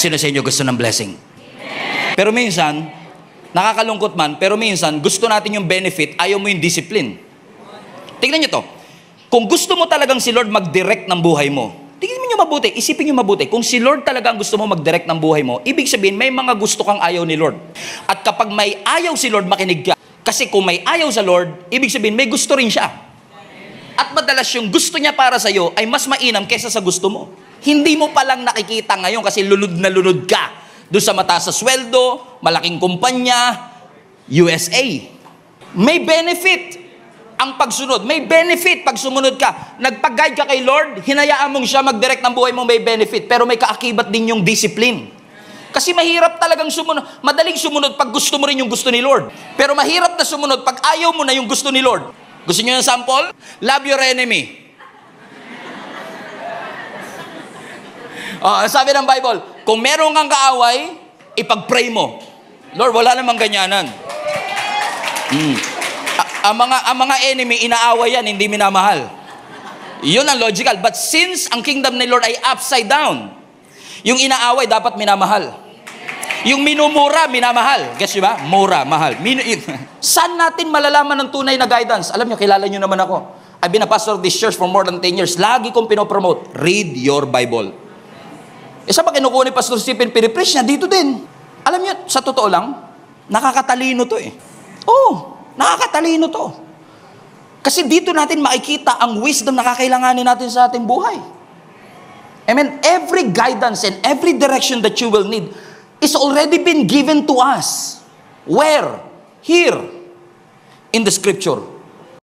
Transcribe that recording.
Sino sa inyo gusto ng blessing? Pero minsan, nakakalungkot man, pero minsan, gusto natin yung benefit, ayaw mo yung discipline. Tingnan nyo to. Kung gusto mo talagang si Lord mag-direct ng buhay mo, tingnan nyo mabuti, isipin nyo mabuti. Kung si Lord talagang gusto mo mag-direct ng buhay mo, ibig sabihin, may mga gusto kang ayaw ni Lord. At kapag may ayaw si Lord, makinig ka. Kasi kung may ayaw sa Lord, ibig sabihin, may gusto rin siya. At madalas yung gusto niya para sa'yo ay mas mainam kaysa sa gusto mo. Hindi mo palang nakikita ngayon kasi lunod na lunod ka. Doon sa mataas sa sweldo, malaking kumpanya, USA. May benefit ang pagsunod. May benefit pag sumunod ka. Nagpag-guide ka kay Lord, hinayaan mong siya mag-direct ng buhay mo, may benefit. Pero may kaakibat din yung discipline. Kasi mahirap talagang sumunod. Madaling sumunod pag gusto mo rin yung gusto ni Lord. Pero mahirap na sumunod pag ayaw mo na yung gusto ni Lord. Gusto niyo yung sample? Love your enemy. Sabi ng Bible, kung meron kang kaaway, ipag-pray mo. Lord, wala namang ganyanan. Ang mga enemy, inaaway yan, hindi minamahal. Yun ang logical. But since ang kingdom ni Lord ay upside down, yung inaaway dapat minamahal. Yung minumura, minamahal. Guess nyo ba? Mura, mahal. Saan natin malalaman ng tunay na guidance? Alam nyo, kilala nyo naman ako. I've been a pastor of this church for more than 10 years. Lagi kong pinopromote, read your Bible. Isa pa kinukuha ni Pastor Stephen pinipreach niya, dito din. Alam niyo, sa totoo lang, nakakatalino to eh. Oo, nakakatalino to. Kasi dito natin makikita ang wisdom na kakailanganin natin sa ating buhay. Amen. Every guidance and every direction that you will need is already been given to us. Where? Here. In the scripture.